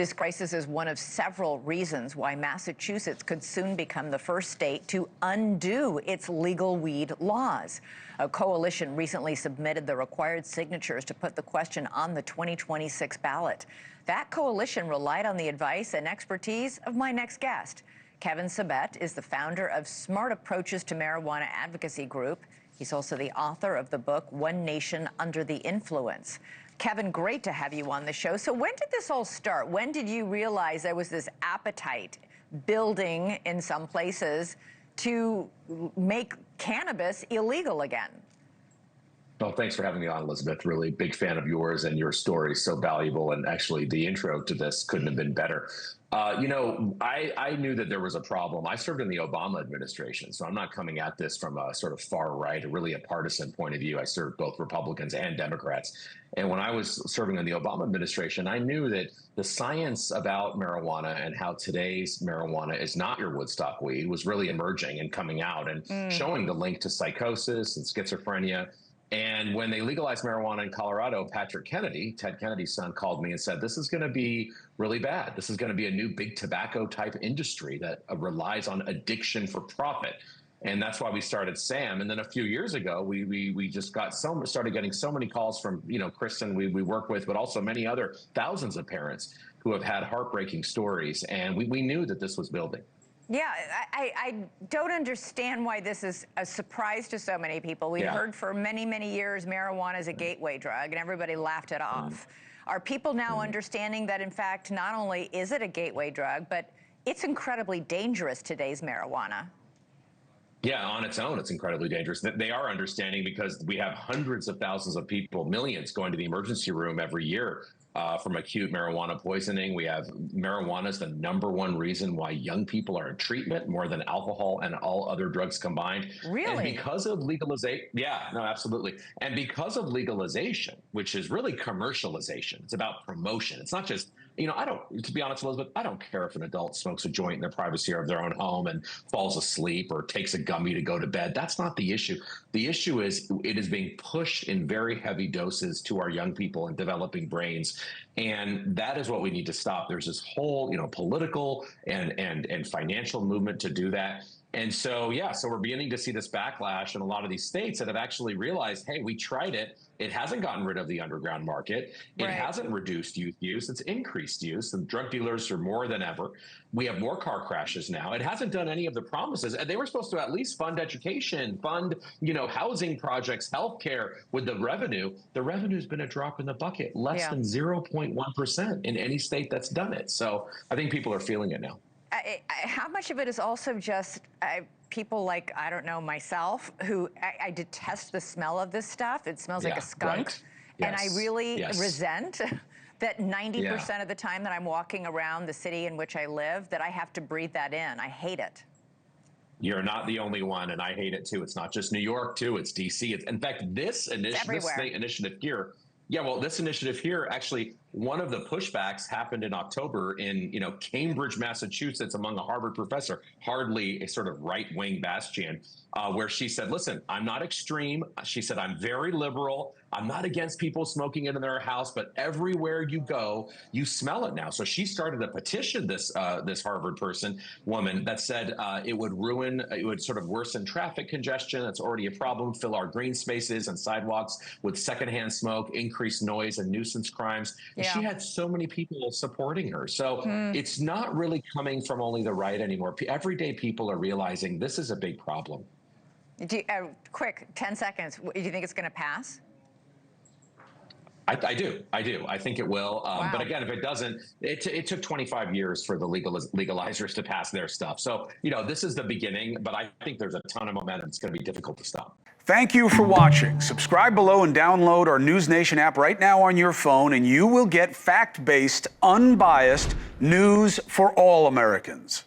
This crisis is one of several reasons why Massachusetts could soon become the first state to undo its legal weed laws. A coalition recently submitted the required signatures to put the question on the 2026 ballot. That coalition relied on the advice and expertise of my next guest. Kevin Sabet is the founder of Smart Approaches to Marijuana Advocacy Group. He's also the author of the book, One Nation Under the Influence. Kevin, great to have you on the show. So when did this all start? When did you realize there was this appetite building in some places to make cannabis illegal again? Well, thanks for having me on, Elizabeth. Really big fan of yours, and your story is so valuable. And actually, the intro to this couldn't have been better. I knew that there was a problem. I served in the Obama administration, so I'm not coming at this from a sort of far right or really a partisan point of view. I served both Republicans and Democrats. And when I was serving in the Obama administration, I knew that the science about marijuana and how today's marijuana is not your Woodstock weed was really emerging and coming out and showing the link to psychosis and schizophrenia. And when they legalized marijuana in Colorado, Patrick Kennedy, Ted Kennedy's son, called me and said, this is going to be really bad. This is going to be a new big tobacco type industry that relies on addiction for profit. And that's why we started SAM. And then a few years ago, we just started getting so many calls from, Kristen we work with, but also many other thousands of parents who have had heartbreaking stories. And we knew that this was building. Yeah, I don't understand why this is a surprise to so many people. We've heard for many, many years marijuana is a gateway drug, and everybody laughed it off. Are people now understanding that, in fact, not only is it a gateway drug, but it's incredibly dangerous, today's marijuana? Yeah, on its own, it's incredibly dangerous. They are understanding because we have hundreds of thousands of people, millions, going to the emergency room every year from acute marijuana poisoning. We have marijuana is the #1 reason why young people are in treatment, more than alcohol and all other drugs combined. Really? And because of legalization, yeah, no, absolutely. And because of legalization, which is really commercialization, it's about promotion. It's not just, to be honest, Elizabeth, I don't care if an adult smokes a joint in the privacy of their own home and falls asleep or takes a gummy to go to bed. That's not the issue. The issue is it is being pushed in very heavy doses to our young people and developing brains. And that is what we need to stop. There's this whole, political and financial movement to do that. And so, so we're beginning to see this backlash in a lot of these states that have actually realized, hey, we tried it. It hasn't gotten rid of the underground market. It hasn't reduced youth use. It's increased use. And drug dealers are more than ever. We have more car crashes now. It hasn't done any of the promises. And they were supposed to at least fund education, fund, housing projects, healthcare with the revenue. The revenue's been a drop in the bucket, less than 0.1% in any state that's done it. So I think people are feeling it now. How much of it is also just people like, I don't know, myself, who I detest the smell of this stuff. It smells like a skunk. Right. And I really resent that 90% of the time that I'm walking around the city in which I live, that I have to breathe that in. I hate it. You're not the only one, and I hate it too. It's not just New York too, it's DC. In fact, this state initiative here, this initiative here, actually, one of the pushbacks happened in October in, Cambridge, Massachusetts, among a Harvard professor, hardly a sort of right-wing bastion, where she said, listen, I'm not extreme. She said, I'm very liberal. I'm not against people smoking it in their house, but everywhere you go, you smell it now. So she started a petition, this Harvard woman, that said it would sort of worsen traffic congestion. That's already a problem. Fill our green spaces and sidewalks with secondhand smoke, increase noise and nuisance crimes. And she had so many people supporting her. So it's not really coming from only the right anymore. Everyday people are realizing this is a big problem. Quick, 10 seconds. Do you think it's going to pass? I do. I think it will. But again, if it doesn't, it took 25 years for the legalizers to pass their stuff. So, this is the beginning, but I think there's a ton of momentum. It's going to be difficult to stop. Thank you for watching. Subscribe below and download our NewsNation app right now on your phone, and you will get fact-based, unbiased news for all Americans.